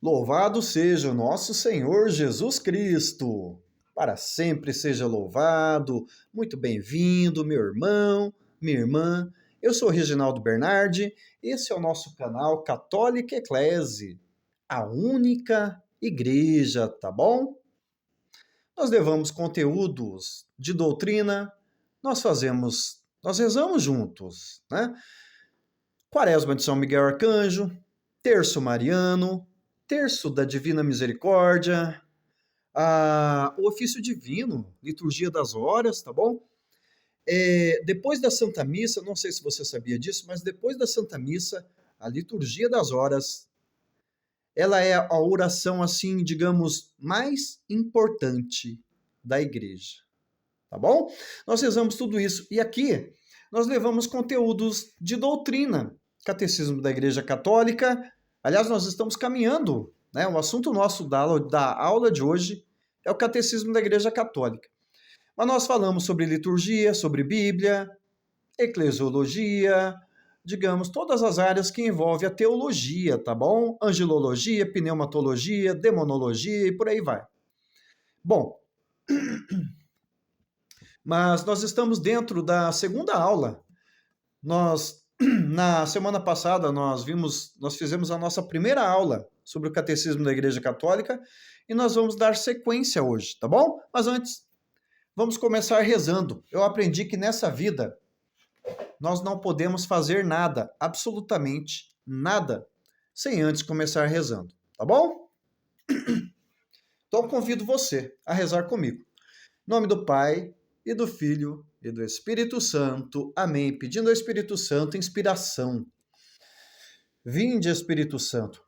Louvado seja o nosso Senhor Jesus Cristo. Para sempre seja louvado. Muito bem-vindo, meu irmão, minha irmã. Eu sou Reginaldo Bernardi. Esse é o nosso canal Católica Eclese, a única igreja, tá bom? Nós levamos conteúdos de doutrina, nós rezamos juntos, né? Quaresma de São Miguel Arcanjo, Terço Mariano, Terço da Divina Misericórdia, o Ofício Divino, Liturgia das Horas, tá bom? Depois da Santa Missa, não sei se você sabia disso, mas depois da Santa Missa, a Liturgia das Horas, ela é a oração, assim, digamos, mais importante da igreja, tá bom? Nós rezamos tudo isso. E aqui, nós levamos conteúdos de doutrina, Catecismo da Igreja Católica. Aliás, nós estamos caminhando, né? O assunto nosso da aula de hoje é o Catecismo da Igreja Católica. Mas nós falamos sobre liturgia, sobre Bíblia, eclesiologia, digamos, todas as áreas que envolvem a teologia, tá bom? Angelologia, pneumatologia, demonologia e por aí vai. Bom, mas nós estamos dentro da segunda aula. Na semana passada, nós fizemos a nossa primeira aula sobre o Catecismo da Igreja Católica e nós vamos dar sequência hoje, tá bom? Mas antes, vamos começar rezando. Eu aprendi que nessa vida nós não podemos fazer nada, absolutamente nada, sem antes começar rezando, tá bom? Então convido você a rezar comigo. Em nome do Pai, e do Filho, e do Espírito Santo. Amém. Pedindo ao Espírito Santo inspiração. Vinde, Espírito Santo.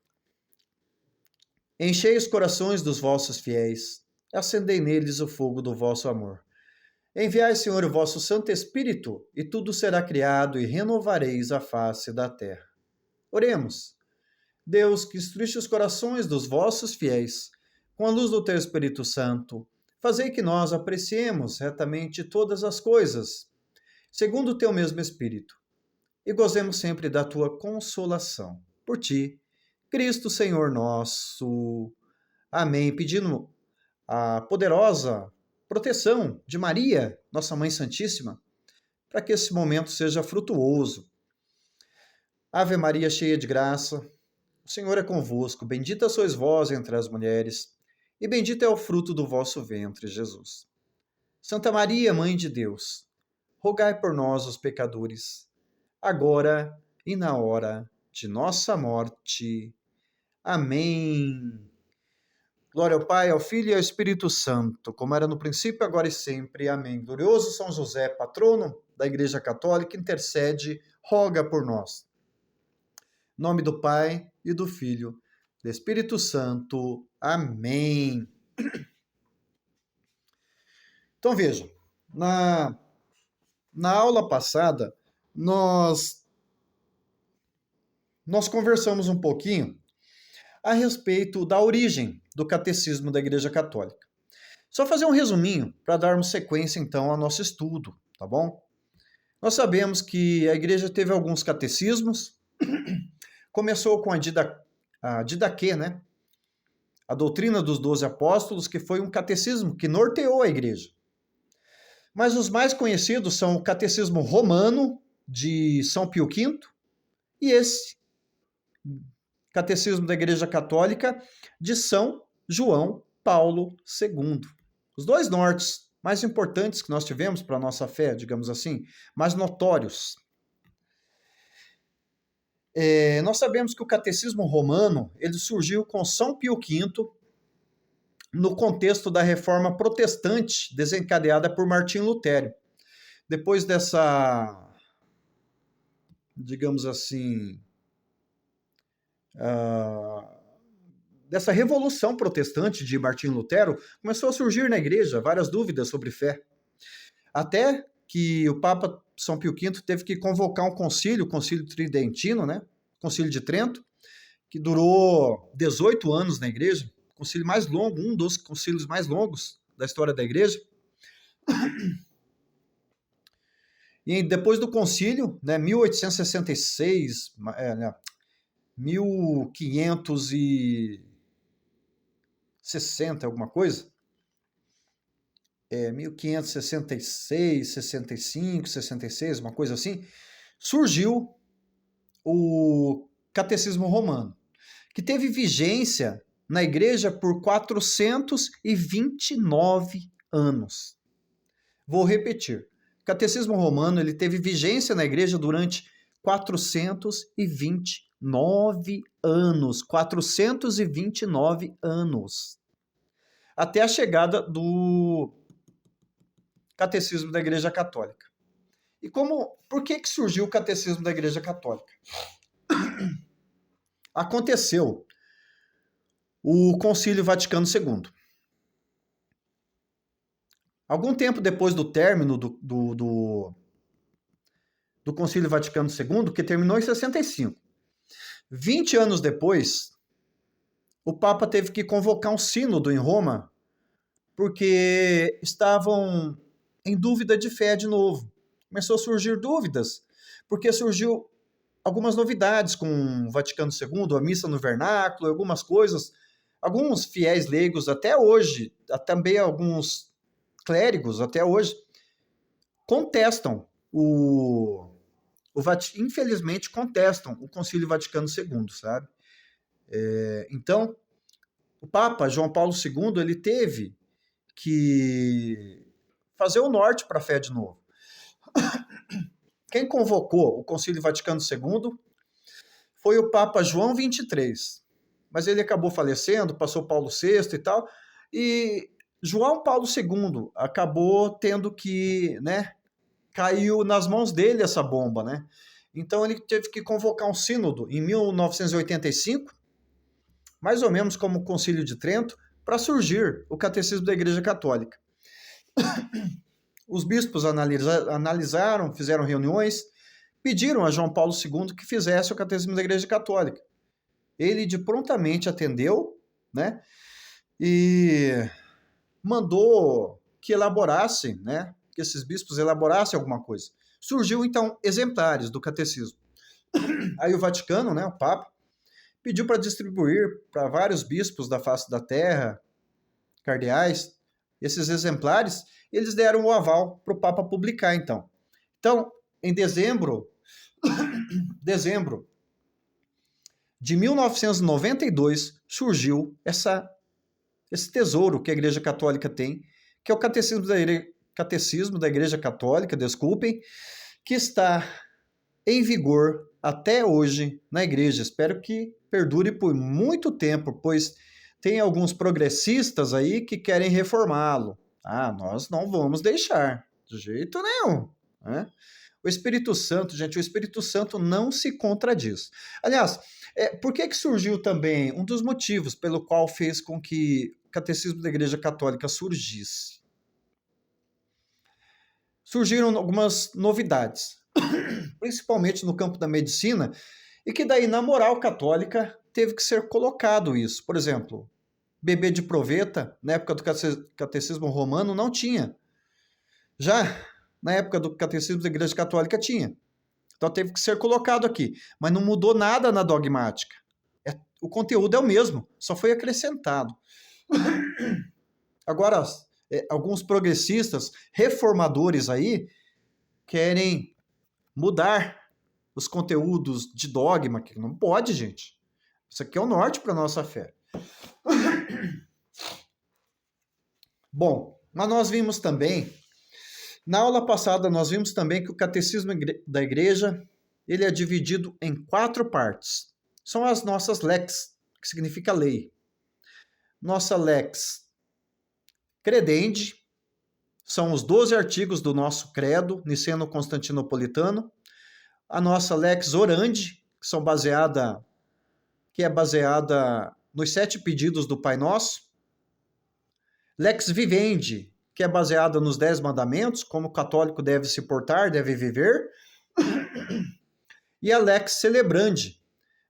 Enchei os corações dos vossos fiéis, acendei neles o fogo do vosso amor. Enviai, Senhor, o vosso Santo Espírito, e tudo será criado, e renovareis a face da terra. Oremos. Deus, que instruiste os corações dos vossos fiéis, com a luz do teu Espírito Santo, fazei que nós apreciemos retamente todas as coisas, segundo o teu mesmo Espírito, e gozemos sempre da tua consolação. Por ti, Cristo Senhor nosso. Amém. Pedindo a poderosa proteção de Maria, nossa Mãe Santíssima, para que esse momento seja frutuoso. Ave Maria, cheia de graça, o Senhor é convosco. Bendita sois vós entre as mulheres, e bendito é o fruto do vosso ventre, Jesus. Santa Maria, Mãe de Deus, rogai por nós, os pecadores, agora e na hora de nossa morte. Amém. Glória ao Pai, ao Filho e ao Espírito Santo, como era no princípio, agora e sempre. Amém. Glorioso São José, patrono da Igreja Católica, intercede, roga por nós. Em nome do Pai, e do Filho, do Espírito Santo. Amém. Então vejam, na aula passada, nós conversamos um pouquinho a respeito da origem do Catecismo da Igreja Católica. Só fazer um resuminho para darmos sequência, então, ao nosso estudo, tá bom? Nós sabemos que a Igreja teve alguns catecismos, começou com a Didaquê, né? A doutrina dos 12 apóstolos, que foi um catecismo que norteou a Igreja. Mas os mais conhecidos são o Catecismo Romano, de São Pio V, e esse Catecismo da Igreja Católica, de São João Paulo II. Os dois nortes mais importantes que nós tivemos para a nossa fé, digamos assim, mais notórios. Nós sabemos que o Catecismo Romano ele surgiu com São Pio V no contexto da reforma protestante desencadeada por Martim Lutero. Depois dessa, digamos assim, dessa revolução protestante de Martim Lutero, começou a surgir na igreja várias dúvidas sobre fé. Até que o Papa São Pio V teve que convocar um concílio, o Concílio Tridentino, né? Concílio de Trento, que durou 18 anos na igreja, concílio mais longo, um dos concílios mais longos da história da igreja. E depois do concílio, né, 1866, 1500 e 1560, alguma coisa, 1566, 65, 66, uma coisa assim, surgiu o Catecismo Romano, que teve vigência na igreja por 429 anos. Vou repetir. O Catecismo Romano ele teve vigência na igreja durante 429 anos. 429 anos. Até a chegada do Catecismo da Igreja Católica. E por que surgiu o Catecismo da Igreja Católica? Aconteceu o Concílio Vaticano II. Algum tempo depois do término do Concílio Vaticano II, que terminou em 65. 20 anos depois, o Papa teve que convocar um sínodo em Roma, porque estavam em dúvida de fé de novo. Começou a surgir dúvidas, porque surgiu algumas novidades com o Vaticano II, a missa no vernáculo, algumas coisas. Alguns fiéis leigos até hoje, também alguns clérigos até hoje, contestam infelizmente contestam o Concílio Vaticano II, sabe? Então, o Papa João Paulo II, ele teve que fazer o norte para a fé de novo. Quem convocou o Concílio Vaticano II foi o Papa João XXIII, mas ele acabou falecendo, passou Paulo VI e tal, e João Paulo II acabou tendo que, caiu nas mãos dele essa bomba, né? Então ele teve que convocar um sínodo em 1985, mais ou menos como o Concílio de Trento, para surgir o Catecismo da Igreja Católica. Os bispos analisaram, fizeram reuniões, pediram a João Paulo II que fizesse o Catecismo da Igreja Católica. Ele de prontamente atendeu, né? E mandou que elaborassem, né? Que esses bispos elaborassem alguma coisa. Surgiu, então, exemplares do catecismo. Aí o Vaticano, né, o Papa, pediu para distribuir para vários bispos da face da terra, cardeais, esses exemplares, eles deram o aval para o Papa publicar, então. Então, em dezembro de 1992, surgiu esse tesouro que a Igreja Católica tem, que é o Catecismo da Igreja Católica, desculpem, que está em vigor até hoje na Igreja. Espero que perdure por muito tempo, pois tem alguns progressistas aí que querem reformá-lo. Nós não vamos deixar, de jeito nenhum, né? O Espírito Santo, gente, o Espírito Santo não se contradiz. Aliás, por que surgiu também um dos motivos pelo qual fez com que o Catecismo da Igreja Católica surgisse? Surgiram algumas novidades, principalmente no campo da medicina, e que daí, na moral católica, teve que ser colocado isso. Por exemplo, bebê de proveta, na época do Catecismo Romano, não tinha. Já na época do Catecismo da Igreja Católica tinha. Então teve que ser colocado aqui. Mas não mudou nada na dogmática. O conteúdo é o mesmo, só foi acrescentado. Agora, alguns progressistas, reformadores aí, querem mudar os conteúdos de dogma, que não pode, gente. Isso aqui é o norte para a nossa fé. Bom, mas nós vimos também, na aula passada, nós vimos também que o Catecismo da Igreja, ele é dividido em 4 partes. São as nossas lex, que significa lei. Nossa lex credendi, são os 12 artigos do nosso credo niceno-constantinopolitano. A nossa lex orandi, que é baseada nos 7 pedidos do Pai Nosso. Lex vivendi, que é baseada nos 10 mandamentos, como o católico deve se portar, deve viver. E a lex celebrandi,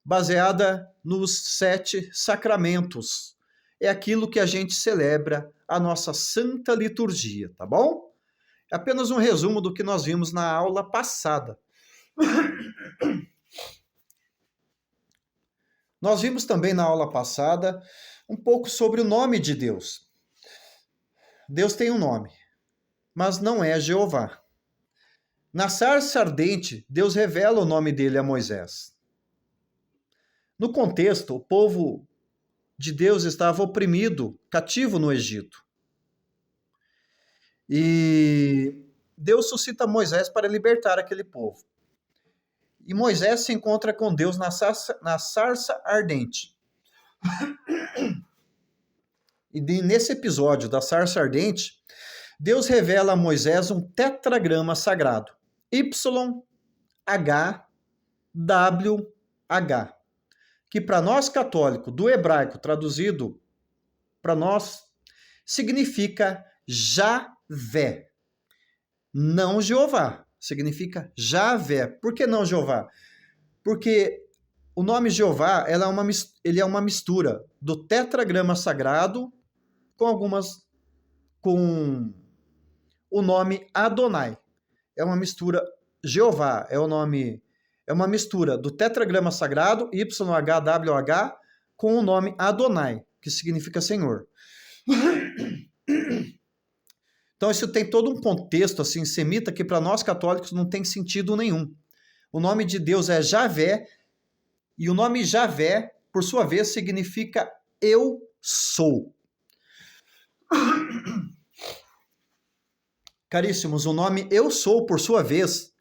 baseada nos 7 sacramentos. É aquilo que a gente celebra, a nossa santa liturgia, tá bom? É apenas um resumo do que nós vimos na aula passada. Nós vimos também na aula passada Um pouco sobre o nome de Deus. Deus tem um nome, mas não é Jeová. Na sarça ardente, Deus revela o nome dele a Moisés. No contexto, o povo de Deus estava oprimido, cativo no Egito. E Deus suscita Moisés para libertar aquele povo. E Moisés se encontra com Deus na sarça ardente. E nesse episódio da sarça ardente, Deus revela a Moisés um tetragrama sagrado. YHWH. Que para nós católicos, do hebraico traduzido para nós, significa Javé. Não Jeová. Significa Javé. Por que não Jeová? Porque o nome Jeová ele é uma mistura do tetragrama sagrado com o nome Adonai. É uma mistura. Jeová é uma mistura do tetragrama sagrado YHWH com o nome Adonai, que significa Senhor. Então isso tem todo um contexto assim semita que para nós católicos não tem sentido nenhum. O nome de Deus é Javé e o nome Javé, por sua vez, significa eu sou. Caríssimos, o nome eu sou, por sua vez,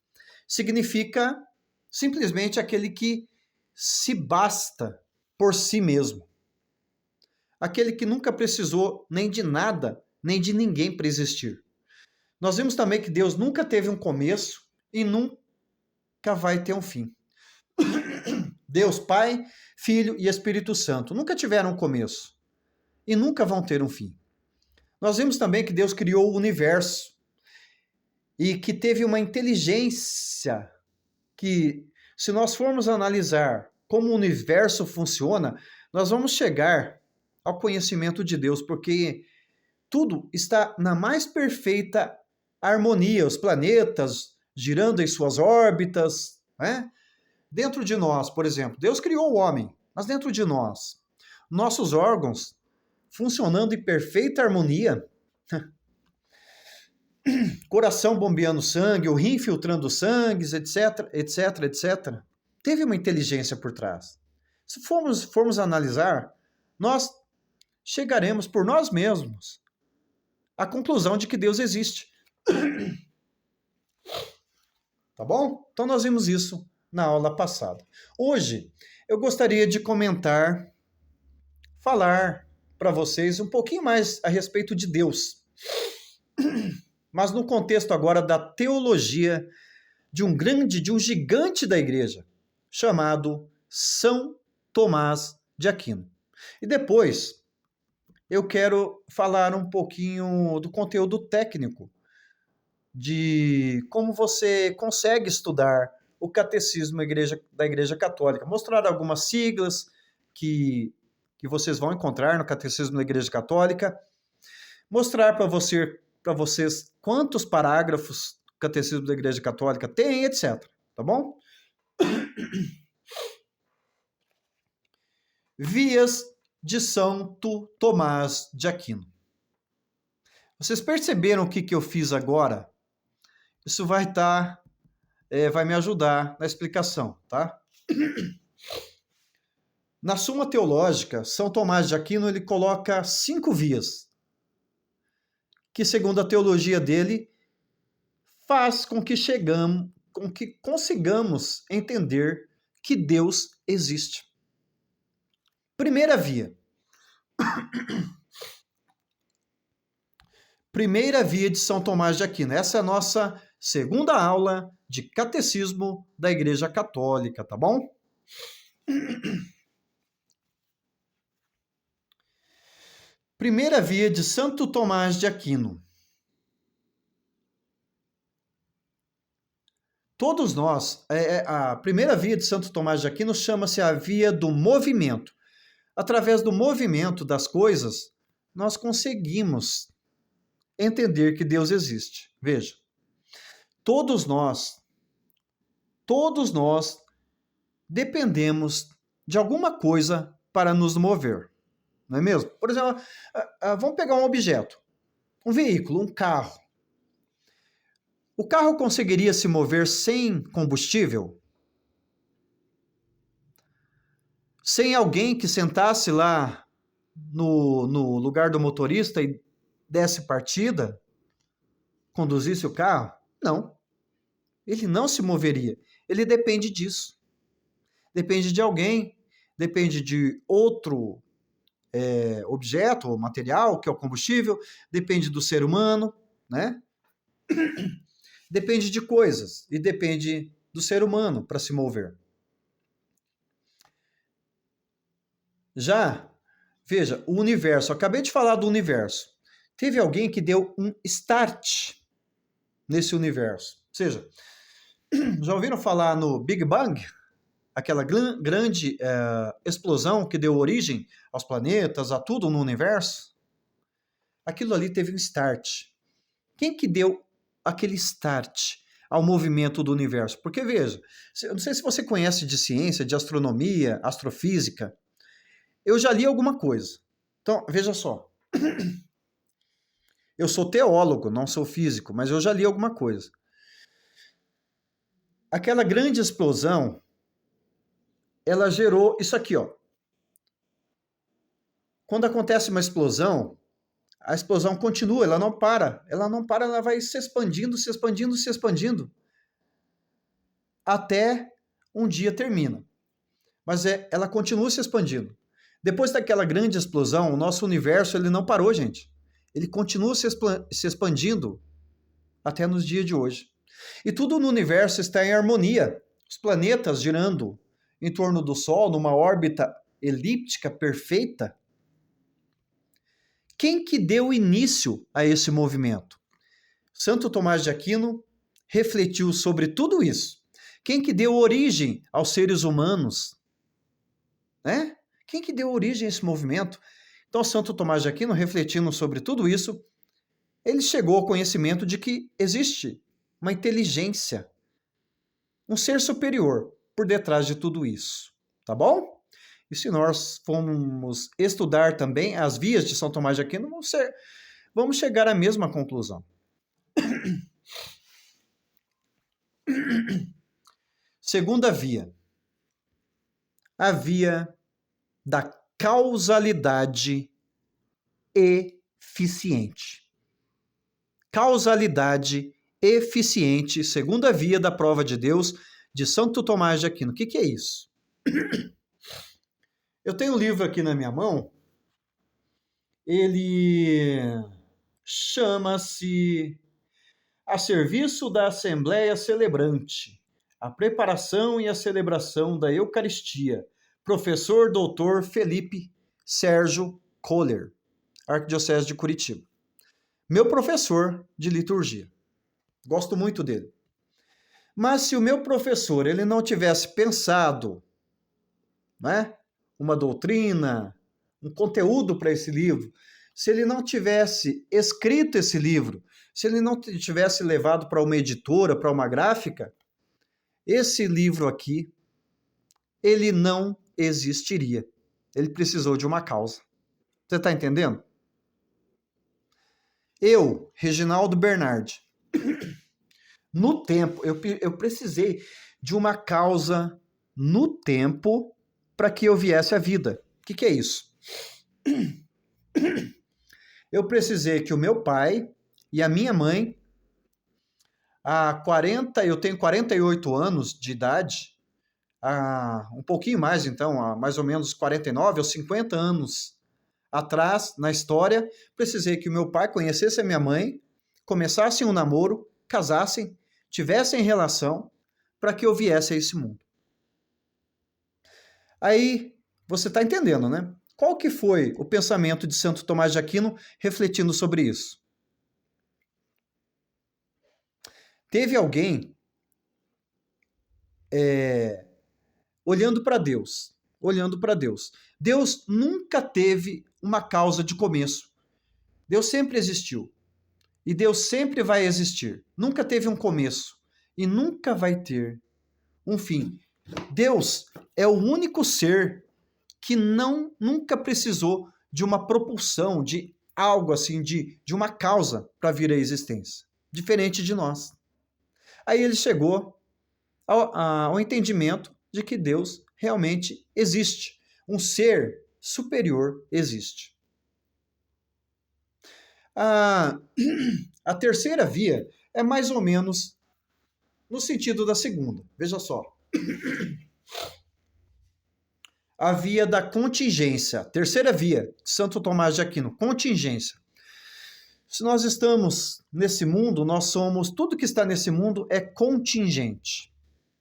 significa simplesmente aquele que se basta por si mesmo. Aquele que nunca precisou nem de nada, nem de ninguém para existir. Nós vimos também que Deus nunca teve um começo e nunca vai ter um fim. Deus, Pai, Filho e Espírito Santo nunca tiveram um começo e nunca vão ter um fim. Nós vimos também que Deus criou o universo e que teve uma inteligência que, se nós formos analisar como o universo funciona, nós vamos chegar ao conhecimento de Deus, porque tudo está na mais perfeita harmonia, os planetas girando em suas órbitas, né? Dentro de nós, por exemplo, Deus criou o homem, mas dentro de nós, nossos órgãos funcionando em perfeita harmonia, coração bombeando sangue, o rim filtrando sangue, etc, etc, etc. Teve uma inteligência por trás. Se formos analisar, nós chegaremos por nós mesmos à conclusão de que Deus existe. Tá bom? Então nós vimos isso na aula passada. Hoje eu gostaria de falar para vocês um pouquinho mais a respeito de Deus. Mas no contexto agora da teologia de um gigante da igreja, chamado São Tomás de Aquino. E depois eu quero falar um pouquinho do conteúdo técnico de como você consegue estudar o catecismo da Igreja Católica. Mostrar algumas siglas que vocês vão encontrar no catecismo da Igreja Católica. Mostrar para vocês quantos parágrafos o catecismo da Igreja Católica tem, etc. Tá bom? Vias de Santo Tomás de Aquino. Vocês perceberam o que eu fiz agora? Isso vai me ajudar na explicação, tá? Na Suma Teológica, São Tomás de Aquino ele coloca 5 vias, que segundo a teologia dele faz com que consigamos entender que Deus existe. Primeira via. Primeira via de São Tomás de Aquino. Essa é a nossa segunda aula de Catecismo da Igreja Católica, tá bom? Primeira via de Santo Tomás de Aquino. Todos nós, a primeira via de Santo Tomás de Aquino chama-se a via do movimento. Através do movimento das coisas, nós conseguimos entender que Deus existe. Veja, todos nós dependemos de alguma coisa para nos mover. não é mesmo? Por exemplo, vamos pegar um objeto, um veículo, um carro. O carro conseguiria se mover sem combustível? Sem alguém que sentasse lá no lugar do motorista e desse partida, conduzisse o carro? Não. Ele não se moveria. Ele depende disso. Depende de alguém, depende de outro objeto ou material, que é o combustível, depende do ser humano, né? Depende de coisas e depende do ser humano para se mover. Já, veja, o universo, acabei de falar do universo. Teve alguém que deu um start nesse universo. Ou seja, já ouviram falar no Big Bang? Aquela grande explosão que deu origem aos planetas, a tudo no universo? Aquilo ali teve um start. Quem que deu aquele start ao movimento do universo? Porque, veja, eu não sei se você conhece de ciência, de astronomia, astrofísica. Eu já li alguma coisa. Então, veja só. Eu sou teólogo, não sou físico, mas eu já li alguma coisa. Aquela grande explosão, ela gerou isso aqui, ó. Quando acontece uma explosão, a explosão continua, ela não para, ela vai se expandindo, se expandindo, se expandindo, até um dia termina. Mas ela continua se expandindo. Depois daquela grande explosão, o nosso universo ele não parou, gente. Ele continua se expandindo até nos dias de hoje. E tudo no universo está em harmonia. Os planetas girando em torno do Sol, numa órbita elíptica perfeita. Quem que deu início a esse movimento? Santo Tomás de Aquino refletiu sobre tudo isso. Quem que deu origem aos seres humanos? Né? Quem que deu origem a esse movimento? Então, Santo Tomás de Aquino, refletindo sobre tudo isso, ele chegou ao conhecimento de que existe uma inteligência, um ser superior por detrás de tudo isso. Tá bom? E se nós formos estudar também as vias de São Tomás de Aquino, vamos chegar à mesma conclusão. Segunda via. A via da causalidade eficiente. Causalidade eficiente, segunda via da prova de Deus, de Santo Tomás de Aquino. O que é isso? Eu tenho um livro aqui na minha mão, ele chama-se A Serviço da Assembleia Celebrante, a preparação e a celebração da Eucaristia, professor doutor Felipe Sérgio Kohler, Arquidiocese de Curitiba. Meu professor de liturgia. Gosto muito dele. Mas se o meu professor ele não tivesse pensado, né, uma doutrina, um conteúdo para esse livro, se ele não tivesse escrito esse livro, se ele não tivesse levado para uma editora, para uma gráfica, esse livro aqui, ele não existiria. Ele precisou de uma causa. Você está entendendo? Eu, Reginaldo Bernardi, no tempo, eu precisei de uma causa no tempo para que eu viesse à vida. O que é isso? Eu precisei que o meu pai e a minha mãe, eu tenho 48 anos de idade, um pouquinho mais então, há mais ou menos 49 ou 50 anos atrás, na história, precisei que o meu pai conhecesse a minha mãe, começassem um namoro, casassem, tivessem relação, para que eu viesse a esse mundo. Aí, você está entendendo, né? Qual que foi o pensamento de Santo Tomás de Aquino refletindo sobre isso? Teve alguém olhando para Deus. Deus nunca teve uma causa de começo. Deus sempre existiu. E Deus sempre vai existir. Nunca teve um começo. E nunca vai ter um fim. Deus é o único ser que nunca precisou de uma propulsão, de algo assim, de uma causa para vir à existência, diferente de nós. Aí ele chegou ao entendimento de que Deus realmente existe, um ser superior existe. A terceira via é mais ou menos no sentido da segunda. Veja só. A via da contingência. Terceira via, Santo Tomás de Aquino, contingência. Se nós estamos nesse mundo, nós somos... Tudo que está nesse mundo é contingente.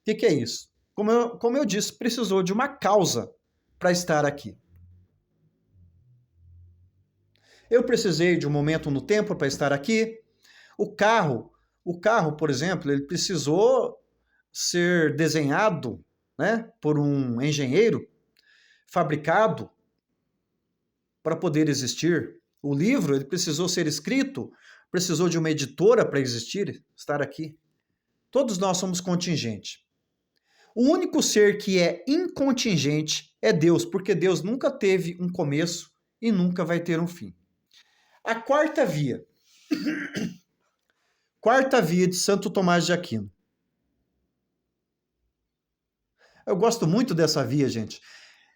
O que é isso? Como eu disse, precisou de uma causa para estar aqui. Eu precisei de um momento no tempo para estar aqui. O carro, por exemplo, ele precisou ser desenhado, né, por um engenheiro, fabricado para poder existir. O livro, ele precisou ser escrito, precisou de uma editora para existir, estar aqui. Todos nós somos contingentes. O único ser que é incontingente é Deus, porque Deus nunca teve um começo e nunca vai ter um fim. A quarta via. Quarta via de Santo Tomás de Aquino. Eu gosto muito dessa via, gente.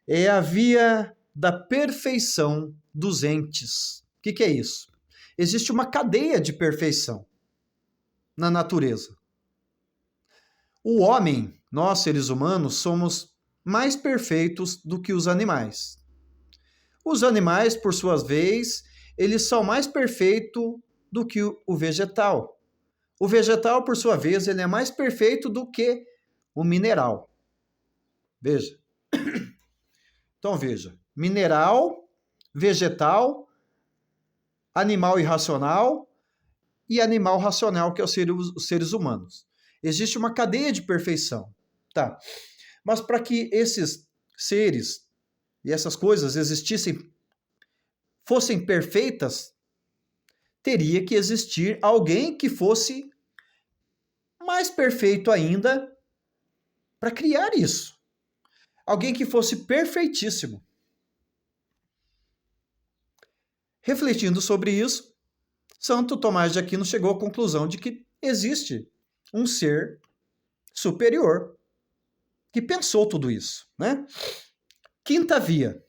É a via da perfeição dos entes. O que é isso? Existe uma cadeia de perfeição na natureza. O homem, nós seres humanos, somos mais perfeitos do que os animais. Os animais, por sua vez, eles são mais perfeitos do que o vegetal. O vegetal, por sua vez, ele é mais perfeito do que o mineral. Veja. Então, veja. Mineral, vegetal, animal irracional e animal racional, que é os seres humanos. Existe uma cadeia de perfeição. Tá. Mas para que esses seres e essas coisas fossem perfeitas, teria que existir alguém que fosse mais perfeito ainda para criar isso. Alguém que fosse perfeitíssimo. Refletindo sobre isso, Santo Tomás de Aquino chegou à conclusão de que existe um ser superior que pensou tudo isso, né? Quinta via.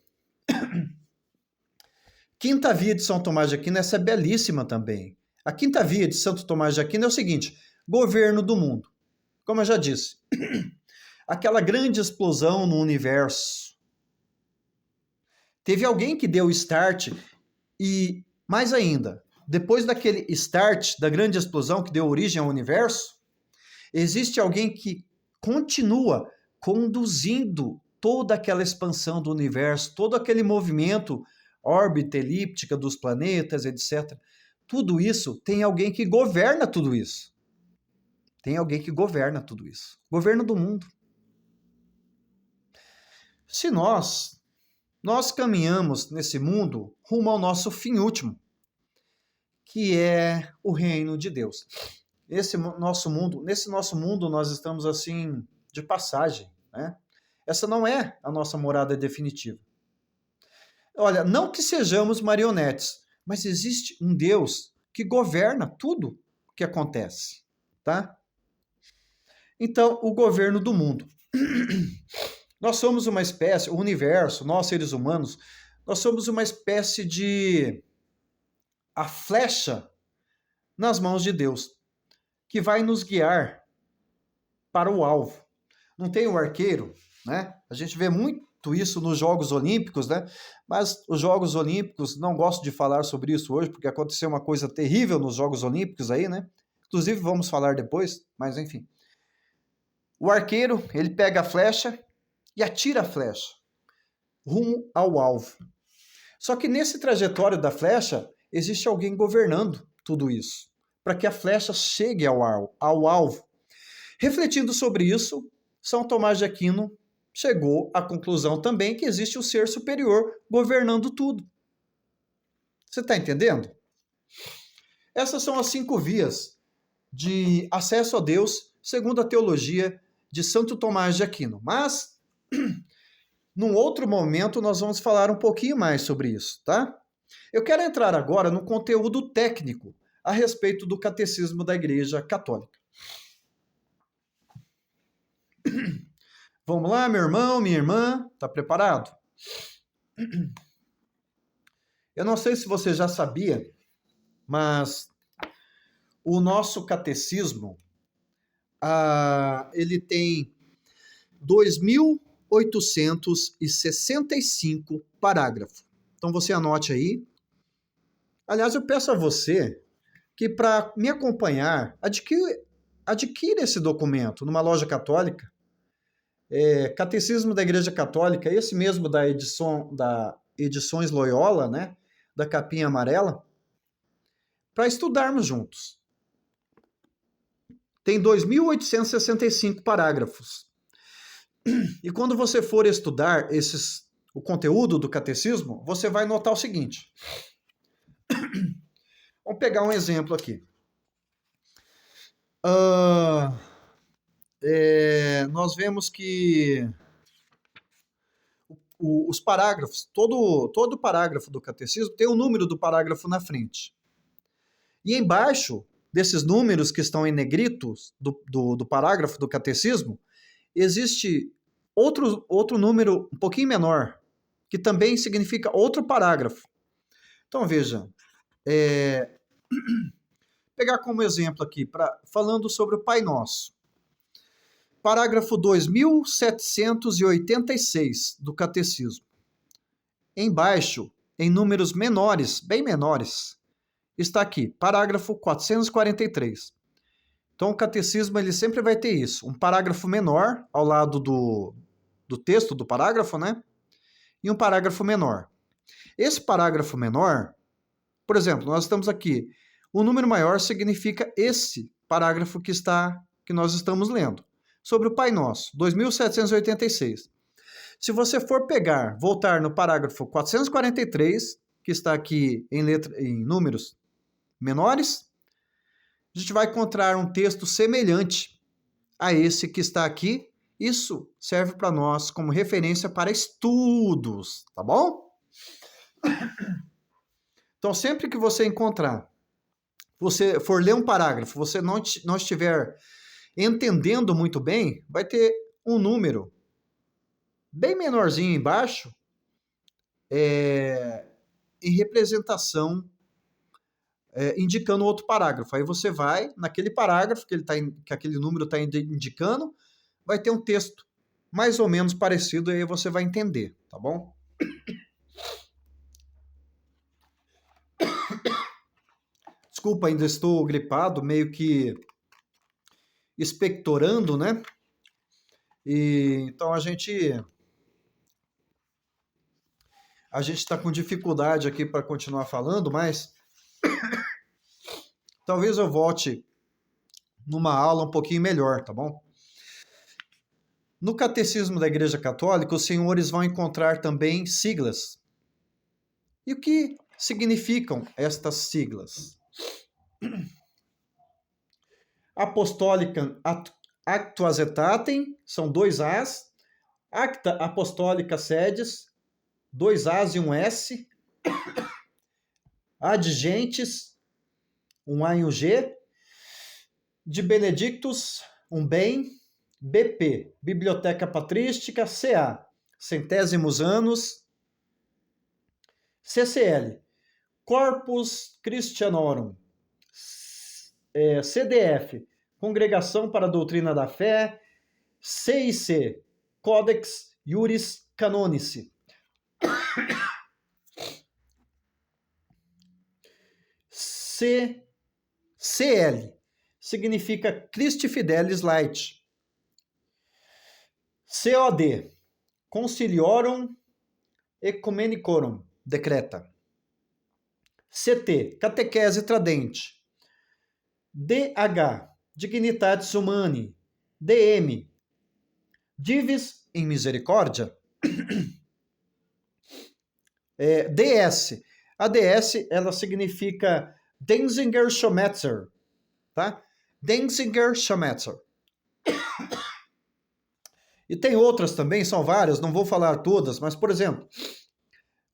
Quinta via de São Tomás de Aquino, essa é belíssima também. A quinta via de Santo Tomás de Aquino é o seguinte: governo do mundo. Como eu já disse, aquela grande explosão no universo. Teve alguém que deu o start e, mais ainda, depois daquele start, da grande explosão que deu origem ao universo, existe alguém que continua conduzindo toda aquela expansão do universo, todo aquele movimento, órbita elíptica dos planetas, etc. Tudo isso, tem alguém que governa tudo isso. Tem alguém que governa tudo isso. Governo do mundo. Se nós caminhamos nesse mundo rumo ao nosso fim último, que é o reino de Deus. Nesse nosso mundo nós estamos assim de passagem, né? Essa não é a nossa morada definitiva. Olha, não que sejamos marionetes, mas existe um Deus que governa tudo o que acontece, tá? Então, o governo do mundo. Nós somos uma espécie, o universo, nós seres humanos, nós somos uma espécie de a flecha nas mãos de Deus, que vai nos guiar para o alvo. Não tem o arqueiro, né? A gente vê muito isso nos Jogos Olímpicos, né? Mas os Jogos Olímpicos, não gosto de falar sobre isso hoje, porque aconteceu uma coisa terrível nos Jogos Olímpicos aí, né? Inclusive vamos falar depois, mas enfim. O arqueiro, ele pega a flecha e atira a flecha rumo ao alvo. Só que nesse trajetório da flecha, existe alguém governando tudo isso, para que a flecha chegue ao alvo. Refletindo sobre isso, São Tomás de Aquino chegou à conclusão também que existe um ser superior governando tudo. Você está entendendo? Essas são as 5 vias de acesso a Deus, segundo a teologia de Santo Tomás de Aquino. Mas Num outro momento, nós vamos falar um pouquinho mais sobre isso, tá? Eu quero entrar agora no conteúdo técnico a respeito do Catecismo da Igreja Católica. Vamos lá, meu irmão, minha irmã, tá preparado? Eu não sei se você já sabia, mas o nosso catecismo, ele tem 2.865 parágrafos. Então você anote aí. Aliás, eu peço a você que para me acompanhar, adquira esse documento numa loja católica. Catecismo da Igreja Católica, esse mesmo da Edições Loyola, né? Da capinha amarela, para estudarmos juntos. Tem 2.865 parágrafos. E quando você for estudar o conteúdo do catecismo, você vai notar o seguinte. Vamos pegar um exemplo aqui. Nós vemos que os parágrafos, todo parágrafo do catecismo tem o número do parágrafo na frente. E embaixo desses números que estão em negritos do parágrafo do catecismo, existe outro número um pouquinho menor, que também significa outro parágrafo. Então, veja, pegar como exemplo aqui, falando sobre o Pai Nosso. Parágrafo 2786 do Catecismo. Embaixo, em números menores, bem menores, está aqui, parágrafo 443. Então, o Catecismo ele sempre vai ter isso, um parágrafo menor ao lado do texto do parágrafo, né? E um parágrafo menor. Esse parágrafo menor, por exemplo, nós estamos aqui, o número maior significa esse parágrafo que nós estamos lendo. Sobre o Pai Nosso, 2786. Se você for voltar no parágrafo 443, que está aqui em números menores, a gente vai encontrar um texto semelhante a esse que está aqui. Isso serve para nós como referência para estudos, tá bom? Então, sempre que você for ler um parágrafo, você não estiver entendendo muito bem, vai ter um número bem menorzinho embaixo em representação, indicando outro parágrafo. Aí você vai naquele parágrafo que aquele número está indicando, vai ter um texto mais ou menos parecido, e aí você vai entender, tá bom? Desculpa, ainda estou gripado, meio que expectorando, né? Então a gente está com dificuldade aqui para continuar falando, mas talvez eu volte numa aula um pouquinho melhor, tá bom? No Catecismo da Igreja Católica, os senhores vão encontrar também siglas. E o que significam estas siglas? Apostólica Actus Aetatem, são 2 As. Acta Apostólica Sedes, 2 As e um S. Adgentes, um A e um G. De Benedictus, um bem. BP, Biblioteca Patrística. CA, Centésimos Anos. CCL, Corpus Christianorum. CDF, Congregação para a Doutrina da Fé. CIC, Codex Iuris Canonici. CL, significa Christi Fidelis Light. COD, Conciliorum Ecumenicorum Decreta. CT, Catequese Tradente. DH, Dignitatis Humani. DM, Divis in Misericórdia. DS, a DS ela significa Denzinger Schometzer, tá? Denzinger Schometzer. E tem outras também, são várias, não vou falar todas, mas, por exemplo,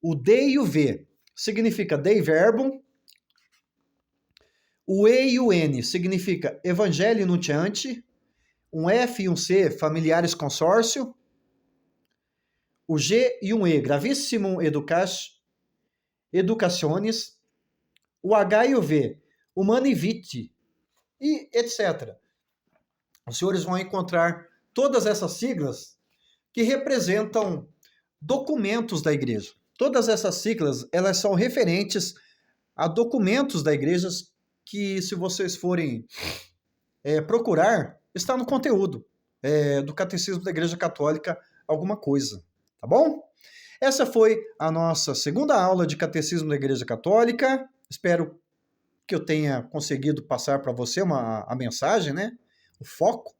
o D e o V significa Dei Verbum, o E e o N significa Evangelho Nuntiante, um F e um C, Familiares Consórcio, o G e um E, Gravissimum Educationis, o H e o V, Humani Vitae, e etc. Os senhores vão encontrar todas essas siglas que representam documentos da igreja. Todas essas siglas, elas são referentes a documentos da igreja que, se vocês forem procurar, está no conteúdo do Catecismo da Igreja Católica alguma coisa, tá bom? Essa foi a nossa segunda aula de Catecismo da Igreja Católica. Espero que eu tenha conseguido passar para você a mensagem, né? O foco.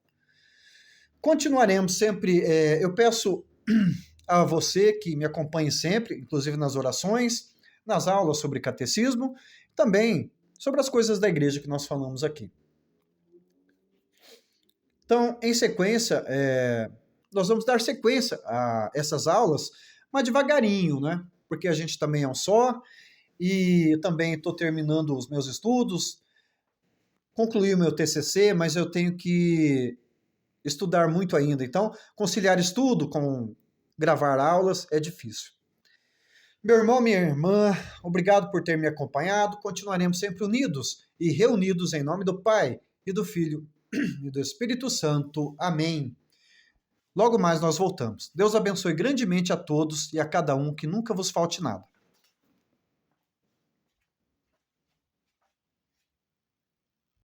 Continuaremos sempre. Eu peço a você que me acompanhe sempre, inclusive nas orações, nas aulas sobre catecismo, também sobre as coisas da igreja que nós falamos aqui. Então, em sequência, nós vamos dar sequência a essas aulas, mas devagarinho, né? Porque a gente também é um só, e também estou terminando os meus estudos, concluí o meu TCC, mas eu tenho que estudar muito ainda. Então, conciliar estudo com gravar aulas é difícil. Meu irmão, minha irmã, obrigado por ter me acompanhado. Continuaremos sempre unidos e reunidos em nome do Pai e do Filho e do Espírito Santo. Amém. Logo mais nós voltamos. Deus abençoe grandemente a todos e a cada um, que nunca vos falte nada.